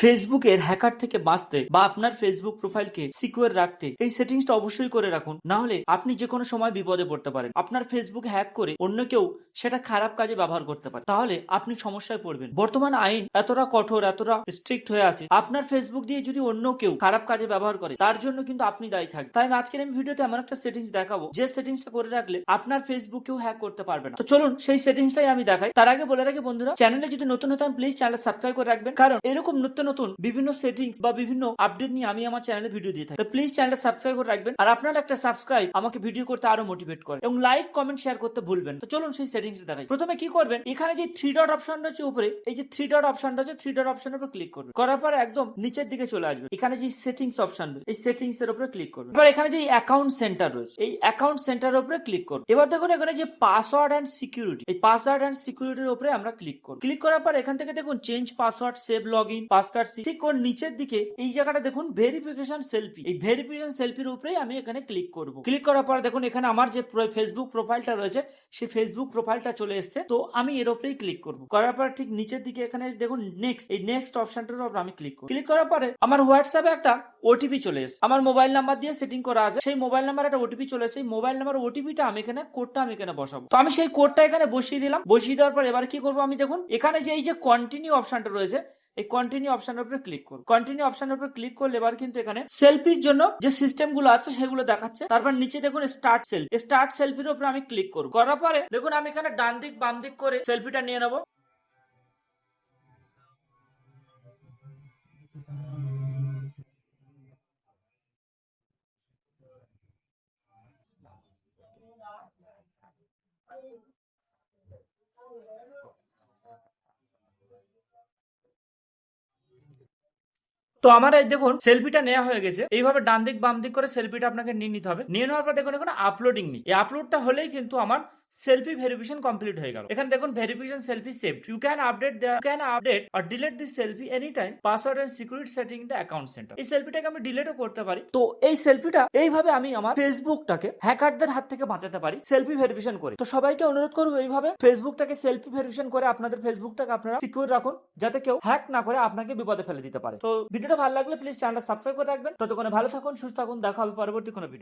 ফেসবুকের হ্যাকার থেকে বাঁচতে বা আপনার ফেসবুক প্রোফাইলকে সিকিউর রাখতে এই সেটিংসটা অবশ্যই করে রাখুন, না হলে আপনি যে কোনো সময় বিপদে পড়তে পারেন। আপনার ফেসবুক হ্যাক করে অন্য কেউ সেটা খারাপ কাজে ব্যবহার করতে পারে, তাহলে আপনি সমস্যায় পড়বেন। বর্তমান আইন এতটা কঠোর, এতটা স্ট্রিক্ট হয়ে আছে, আপনার ফেসবুক দিয়ে যদি অন্য কেউ খারাপ কাজে ব্যবহার করে তার জন্য কিন্তু আপনি দায়ী থাকবেন। তাই আজকের আমি ভিডিওতে এমন একটা সেটিংস দেখাবো যে সেটিংসটা করে রাখলে আপনার ফেসবুক কেউ হ্যাক করতে পারবে না। তো চলুন সেই সেটিংসটাই আমি দেখাই। তার আগে বলে রাখি বন্ধুরা, চ্যানেলে যদি নতুন হতেন প্লিজ চ্যানেল সাবস্ক্রাইব করে রাখবেন, কারণ এরকম নতুন নতুন বিভিন্ন সেটিংস বা বিভিন্ন আপডেট নিয়ে আমি আমার চ্যানেলে ভিডিও দিয়ে থাকি। তো প্লিজ চ্যানেলটা সাবস্ক্রাইব করে রাখবেন, আর আপনার একটা সাবস্ক্রাইব আমাকে ভিডিও করতে আরো মোটিভেট করে, এবং লাইক কমেন্ট শেয়ার করতে ভুলবেন। তো চলুন সেই সেটিংস দেখাই। প্রথমে কি করবেন, এখানে যে থ্রি ডট অপশন রয়েছে উপরে, এই যে থ্রি ডট অপশনটা আছে, থ্রি ডট অপশনের উপর ক্লিক করবেন। করার পর একদম নিচের দিকে চলে আসবে, এখানে যে সেটিংস অপশন রয়েছে এই সেটিংস এর উপরে ক্লিক করবেন। এবার এখানে যে অ্যাকাউন্ট সেন্টার রয়েছে এই অ্যাকাউন্ট সেন্টারের উপরে ক্লিক করুন। এবার দেখুন এখানে যে পাসওয়ার্ড এন্ড সিকিউরিটি, এই পাসওয়ার্ড এন্ড সিকিউরিটির উপরে আমরা ক্লিক করব। ক্লিক করার পর এখান থেকে দেখুন change password, save login, password, ঠিক ওর নিচের দিকে এই জায়গাটা দেখুন ভেরিফিকেশন সেলফি, এই ভেরিফিকেশন সেলফির উপরেই আমি এখানে ক্লিক করব। ক্লিক করার পর দেখুন এখানে আমার যে ফেসবুক প্রোফাইলটা রয়েছে সেই ফেসবুক প্রোফাইলটা চলে এসেছে, তো আমি এর উপরেই ক্লিক করব। করার পর ঠিক নিচের দিকে এখানে দেখুন নেক্সট, এই নেক্সট অপশনটার উপর আমি ক্লিক করব। ক্লিক করার পরে আমার হোয়াটসঅ্যাপে একটা ওটিপি চলে এসেছে, আমার মোবাইল নাম্বার দিয়ে সেটিং করা আছে, সেই মোবাইল নাম্বার একটা ওটিপি চলে এসেছে। মোবাইল নাম্বার ওটিপিটা আমি এখানে কোডটা আমি এখানে বসাবো। তো আমি সেই কোডটা এখানে বসিয়ে দিলাম। বসিয়ে দেওয়ার পর এবার কি করবো, আমি দেখুন এখানে যে এই যে কন্টিনিউ অপশনটা রয়েছে এই কন্টিনিউ অপশনের উপরে ক্লিক করুন। কন্টিনিউ অপশনের উপরে ক্লিক করলে এবার কিন্তু এখানে সেলফির জন্য যে সিস্টেম গুলো আছে সেগুলো দেখাচ্ছে। তারপর নিচে দেখুন স্টার্ট সেলফি, স্টার্ট সেলফির উপরে আমি ক্লিক করব। করার পরে দেখুন আমি এখানে ডান দিক বাম দিক করে সেলফিটা নিয়ে নেবো। তো আমার এই দেখুন সেলফিটা নেওয়া হয়ে গেছে। এইভাবে ডান দিক বাম দিক করে সেলফিটা আপনাকে নিয়ে নিতে হবে। নিয়ে নেওয়ার পর দেখুন এখানে আপলোডিং নেই, এই আপলোডটা হলেই কিন্তু আমার সেলফি ভেরিফিকেশন কমপ্লিট হয়ে গেল। এখানে দেখুন verification selfie saved, you can update or delete this selfie any time, password and security setting in the account centre. এই সেলফিটাকে আমি ডিলিটও করতে পারি। তো এই সেলফিটা এইভাবে আমি আমার ফেসবুকটাকে হ্যাকারদের হাত থেকে বাঁচাতে পারি সেলফি ভেরিফিকেশন করে। তো সবাইকে অনুরোধ করবো এইভাবে ফেসবুকটাকে সেলফি ভেরিফিকেশন করে আপনাদের ফেসবুকটাকে আপনারা সিকিউর রাখুন, যাতে কেউ হ্যাক না করে আপনাকে বিপদে ফেলে দিতে পারে। তো ভিডিওটা ভালো লাগলে প্লিজ চ্যানেলটা সাবস্ক্রাইব করে রাখবেন। ততক্ষণে ভালো থাকুন, সুস্থ থাকুন, দেখা হবে পরবর্তী কোনো ভিডিও।